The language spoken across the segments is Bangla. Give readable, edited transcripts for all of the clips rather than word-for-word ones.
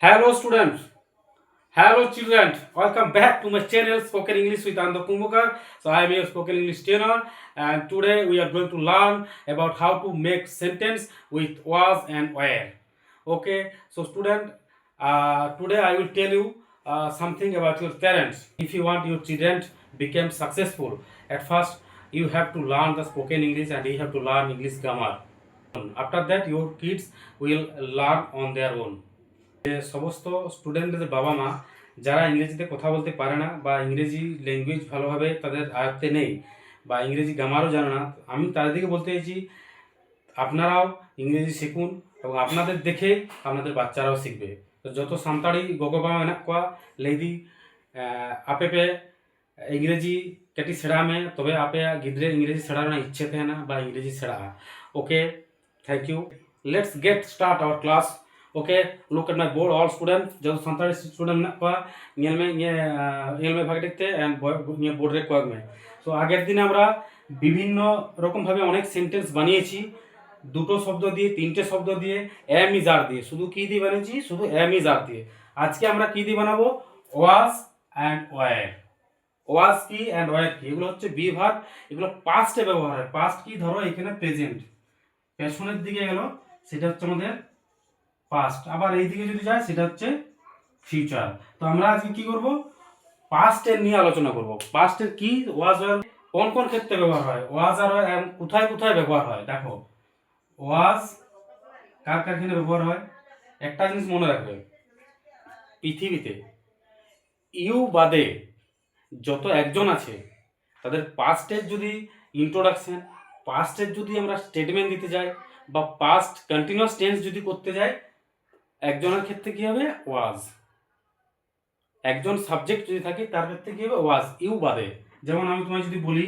Hello students, hello children, welcome back to my channel Spoken English with Ando Kumbhakar. So I am your Spoken English trainer and today we are going to learn about how to make sentence with was and were. Okay, so student, today I will tell you something about your parents. If you want your children become successful, at first you have to learn the spoken English and you have to learn English grammar. After that your kids will learn on their own. যে সমস্ত স্টুডেন্টদের বাবা মা যারা ইংরেজিতে কথা বলতে পারে না বা ইংরেজি ল্যাঙ্গুয়েজ ভালোভাবে তাদের আয়ত্তে নেই বা ইংরেজি গ্রামারও জানে না, আমি তাদেরকে বলতে চাইছি আপনারাও ইংরেজি শিখুন এবং আপনাদের দেখে আপনাদের বাচ্চারাও শিখবে। তো যত সান্তাড়ি গগবা মেনাᱜ ᱠᱚᱣᱟ ᱞᱟᱹᱭᱫᱤᱧ ᱟᱯᱮ ᱯᱮ ইংরেজি ᱠᱟᱹᱴᱤᱡ ᱥᱮᱬᱟ ᱢᱮ ᱛᱚᱵᱮ ᱟᱯᱮᱭᱟᱜ ᱜᱤᱫᱽᱨᱟᱹ ইংরেজি ᱥᱮᱬᱟ ᱨᱮᱱᱟᱜ ইচ্ছে ᱛᱟᱦᱮᱱᱟ ᱵᱟ ইংরেজি ᱥᱮᱬᱟᱜᱼᱟ। Okay, thank you. Let's get start our class. Okay, look at my board all student जो सानताड़ी स्टूडेंट मेना को ᱧᱮᱞ ᱢᱮ ভাগে দেখতে এন্ড বোর্ড রে কয়েক মে। সো আগের দিনে আমরা বিভিন্ন রকম ভাবে অনেক সেন্টেন্স বানিয়েছি, দুটো শব্দ দিয়ে, তিনটে শব্দ দিয়ে, এম ইজ আর দিয়ে। শুধু কি দিয়ে বানিয়েছি? শুধু এম ইজ আর দিয়ে। আজকে আমরা কি দিয়ে বানাবো? ওয়াজ এন্ড ওয়্যার। ওয়াজ কি এন্ড ওয়্যার কি? এগুলো হচ্ছে বি ভার্ব, এগুলো পাস্টে ব্যবহার হয়। পাস্ট কি? ধরো এখানে প্রেজেন্ট, পেছনের দিকে গেল সেটা হচ্ছে আমাদের পাস্ট, আবার এইদিকে যদি যায় সেটা হচ্ছে ফিউচার। তো আমরা আজকে কি করব? পাস্টের নিয়ে আলোচনা করব। পাস্টের কি, ওয়াজ আর কোন কোন ক্ষেত্রে ব্যবহার হয়, ওয়াজ আর কোথায় কোথায় ব্যবহার হয়। দেখো, ওয়াজ কার কার ক্ষেত্রে ব্যবহার হয়? একটা জিনিস মনে রাখবে, পৃথিবীতে ইউ বাদে যত একজন আছে তাদের পাস্টের যদি ইন্ট্রোডাকশন, পাস্টের যদি আমরা স্টেটমেন্ট দিতে যাই বা পাস্ট কন্টিনিউয়াস টেন্স যদি করতে যাই, একজনের ক্ষেত্রে কি হবে? ওয়াজ। একজন সাবজেক্ট যদি থাকে তার ক্ষেত্রে কি হবে? ওয়াজ, ইউ বাদে। যেমন আমি তোমায় যদি বলি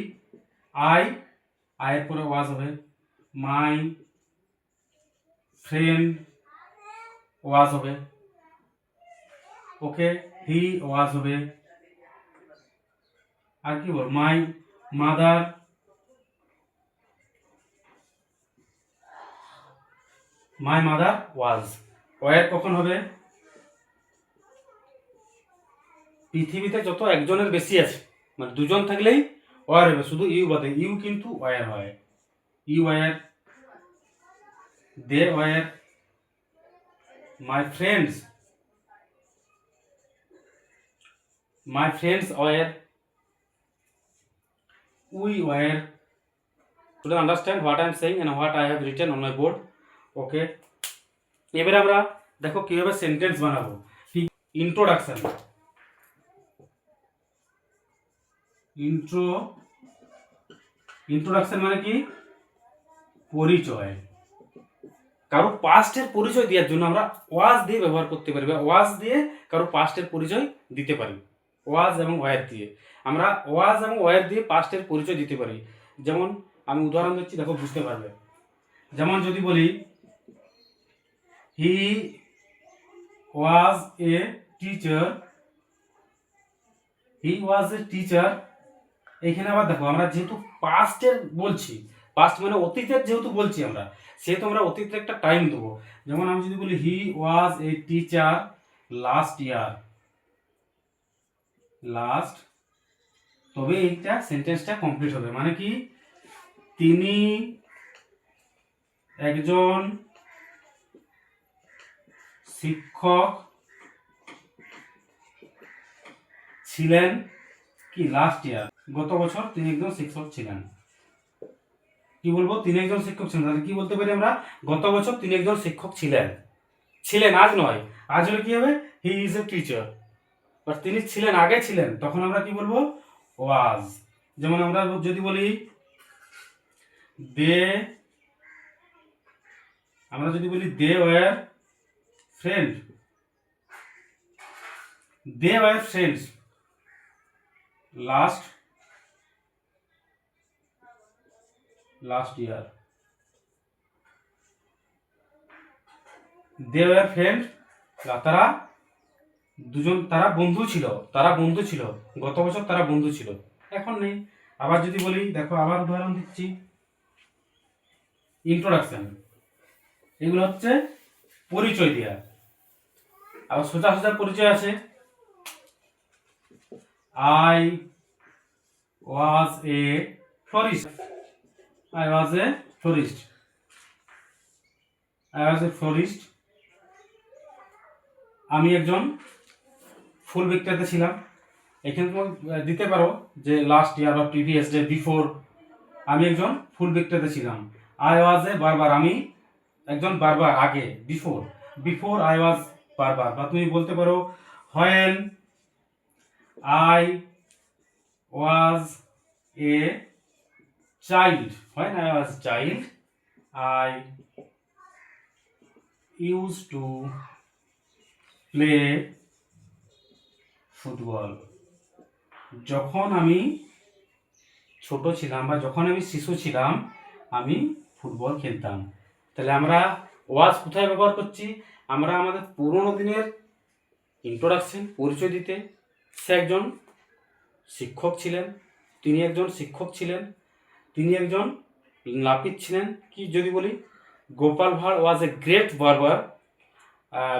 আয়ের পরে ওয়াজ হবে, মাই ফ্রেন্ড ওয়াজ হবে, ওকে, হি ওয়াজ হবে, আর কি বল, মাই মাদার ওয়াজ। ওয়ার কখন হবে? পৃথিবীতে যত একজনের বেশি আছে, মানে দুজন থাকলেই ওয়ার হবে, শুধু ইউ বাদে। ইউ কিন্তু ওয়ার হয়। You were, they were, my friends were, we were. Students understand what I am saying and what I have written on my board? ওকে, এবারে আমরা দেখো কিভাবে সেন্টেন্স বানাবো। ইন্ট্রোডাকশন, ইন্ট্রোডাকশন মানে কি? পরিচয়। কারো পাস্টের পরিচয় দেওয়ার জন্য আমরা ওয়াজ দিয়ে ব্যবহার করতে পারি, বা ওয়াজ দিয়ে কারো পাস্টের পরিচয় দিতে পারি। ওয়াজ এবং ওয়ার দিয়ে আমরা ওয়াজ এবং ওয়ার দিয়ে পাস্টের পরিচয় দিতে পারি। যেমন আমি উদাহরণ দিচ্ছি, দেখো বুঝতে পারবে। যেমন যদি বলি হি ওয়াজ এ টিচার, এইখানে আবার দেখো আমরা যেহেতু পাস্টের বলছি, পাস্ট মানে অতীতের যেহেতু বলছি আমরা, সেহেতু আমরা অতীতের একটা টাইম দেবো। যেমন আমি যদি বলি হি ওয়াজ এ টিচার লাস্ট ইয়ার, তবে এইটা সেন্টেন্সটা কমপ্লিট হবে। মানে কি? তিনি একজন শিক্ষক ছিলেন কি? লাস্ট ইয়ার, গত বছর তিনি একজন শিক্ষক ছিলেন। কি বলবো? তিনি একজন শিক্ষক ছিলেন। তাহলে কি বলতে পারি আমরা? গত বছর তিনি একজন শিক্ষক ছিলেন। আজ নয়, আজ হলে কি হবে? He is a teacher. But তিনি ছিলেন, আগে ছিলেন, তখন আমরা কি বলবো? ওয়াজ। যেমন আমরা যদি বলি they were friends last year. They were friend, তারা বন্ধু ছিল, গত বছর তারা বন্ধু ছিল, এখন নেই। আবার যদি বলি, দেখো আবার উদাহরণ দিচ্ছি, ইন্ট্রোডাকশন, এগুলো হচ্ছে পরিচয় দেওয়া। আবার সোজা সোজা পরিচয় আছে, I was A florist. I was A florist. I was A florist. আমি একজন ফুল বিক্রেতা ছিলাম। এখানে তুমি দিতে পারো যে লাস্ট ইয়ার বা প্রিভিয়াস ডে বিফোর, আমি একজন ফুল বিক্রেতা ছিলাম। আই ওয়াজ এ বারবার, আমি একজন বারবার আগে, বিফোর, বিফোর আই ওয়াজ বারবার। বা তুমি বলতে পারো when I was a child, when I was child I use to play football. যখন আমি ছোট ছিলাম বা যখন আমি শিশু ছিলাম আমি ফুটবল খেলতাম। তাহলে আমরা ওয়াজ কোথায় ব্যবহার করছি? আমরা আমাদের পুরোনো দিনের ইন্ট্রোডাকশন, পরিচয় দিতে। সে একজন শিক্ষক ছিলেন, তিনি একজন শিক্ষক ছিলেন, তিনি একজন নাপিত ছিলেন। কি যদি বলি, Gopal Bhar was a great barber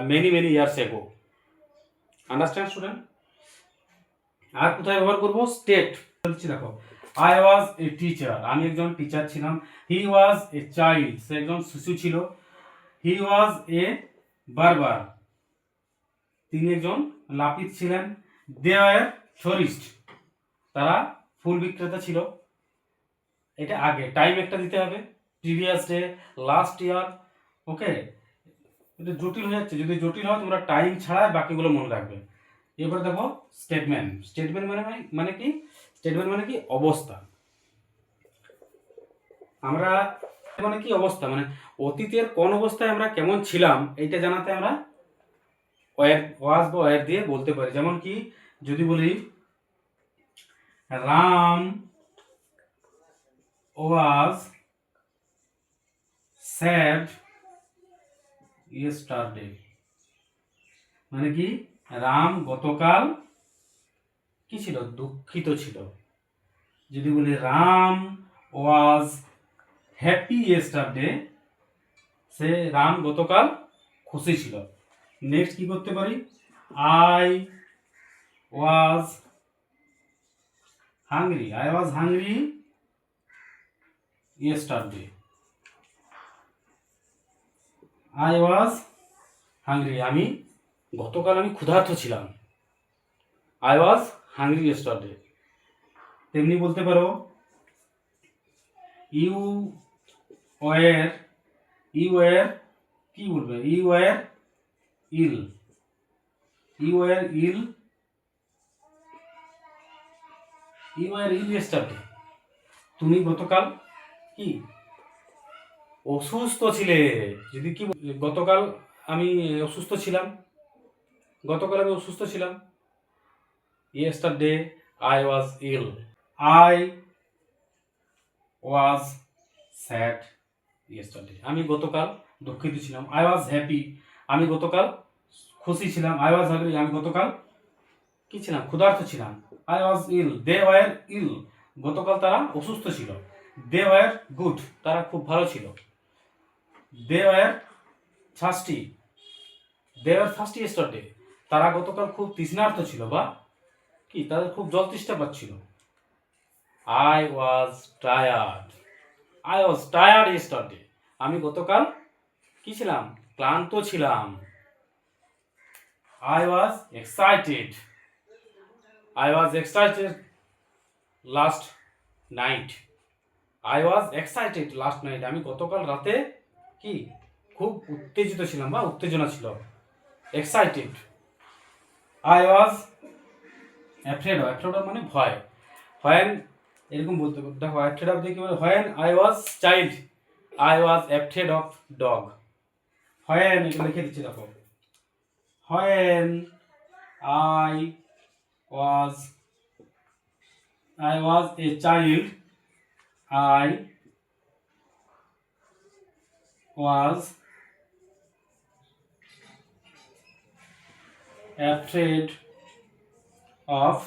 many many years ago. Understand student? আর কোথায় ব্যবহার করবো? স্টেট বলছি, দেখো আই ওয়াজ এ টিচার, আমি একজন টিচার ছিলাম। হি ওয়াজ এ চাইল্ড, সে একজন শিশু ছিল। হি ওয়াজ এ বারবার, তিনি একজন নাপিত ছিলেন। দে আর ফ্লোরিস্ট, তারা ফুল বিক্রেতা ছিল। এটা আগে, টাইম একটা দিতে হবে, প্রিভিয়াস ডে, লাস্ট ইয়ার। ওকে, এটা জটিল হয়ে যাচ্ছে, যদি জটিল হয় তোমরা টাইম ছাড়া বাকিগুলো মনে রাখবে। এবার দেখো স্টেটমেন্ট। স্টেটমেন্ট মানে কি? স্টেটমেন্ট মানে কি? অবস্থা। আমরা মানে কি অবস্থা, মানে অতীতের কোন অবস্থায় আমরা কেমন ছিলাম এইটা জানাতে আমরা ওয়াজ বা ওয়ার দিয়ে বলতে পারি। যেমন কি যদি বলি রাম ওয়াজ স্যাড ইয়েস্টারডে, মানে কি রাম গতকাল কি ছিল? দুঃখিত ছিল। যদি বলি রাম ওয়াজ হ্যাপি ইয়েস্টারডে, সে রাম গতকাল খুশি ছিল। নেক্সট কি করতে পারি? I was hungry, I was hungry yesterday, I was hungry, আমি গতকাল আমি ক্ষুধার্ত ছিলাম। I was hungry yesterday. তেমনি বলতে পারো ইউ ওয়ার, ইউ ওয়ার কি বলবে? You were ill, you were ill, you were ill yesterday, তুমি গতকাল কি অসুস্থ ছিলে। যদি কি গতকাল আমি অসুস্থ ছিলাম, গতকাল আমি অসুস্থ ছিলাম। Yesterday I was ill. I was sad yesterday, আমি গতকাল দুঃখিত ছিলাম। আই ওয়াজ হ্যাপি, আমি গতকাল খুশি ছিলাম। আই ওয়াজ হ্যাপি, আমি গতকাল কি ছিলাম? ক্ষুধার্ত ছিলাম। I was ill, they were ইল, গতকাল তারা অসুস্থ ছিল। দে ওয়ার গুড, তারা খুব ভালো ছিল। They were thirsty, they were thirsty yesterday, তারা গতকাল খুব তৃষ্ণার্ত ছিল বা কি তাদের খুব জল তৃষ্ণা পাচ্ছিল। I was tired, I was tired yesterday, আমি গতকাল কি ছিলাম? ক্লান্ত ছিলাম। I was excited, I was excited last night, I was excited last night, আমি গতকাল রাতে কি খুব উত্তেজিত ছিলাম বা উত্তেজনা ছিল। Excited. I was afraid of, afraid of মানে ভয়। হোয়েন এরকম বলতে পারো, দেখো অ্যাফ্রেড অফ দিয়ে কি বলে? When I was child I was afraid of dog. When এটা লিখে দিচ্ছি, দেখো when I was a child I was afraid of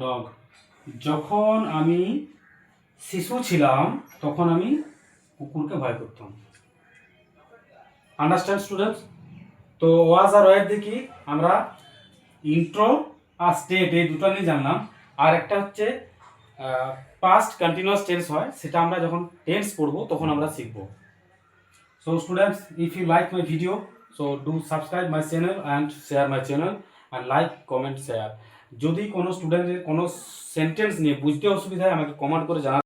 dog. যখন আমি শিশু ছিলাম তখন আমি কুকুরকে ভয় করতাম। Understand students? তো ওয়াজ আর ওয়ের দেখি আমরা ইন্ট্রো আর স্টেট এই দুটো নিয়ে জানলাম। আর একটা হচ্ছে পাস্ট কন্টিনিউয়াস টেন্স হয়, সেটা আমরা যখন টেন্স পড়বো তখন আমরা শিখবো। So students, if you like my video, so do subscribe my channel and share my channel and like comment share. যদি কোনো স্টুডেন্টের কোনো সেন্টেন্স নিয়ে বুঝতে অসুবিধা হয় আমাকে কমেন্ট করে জানান।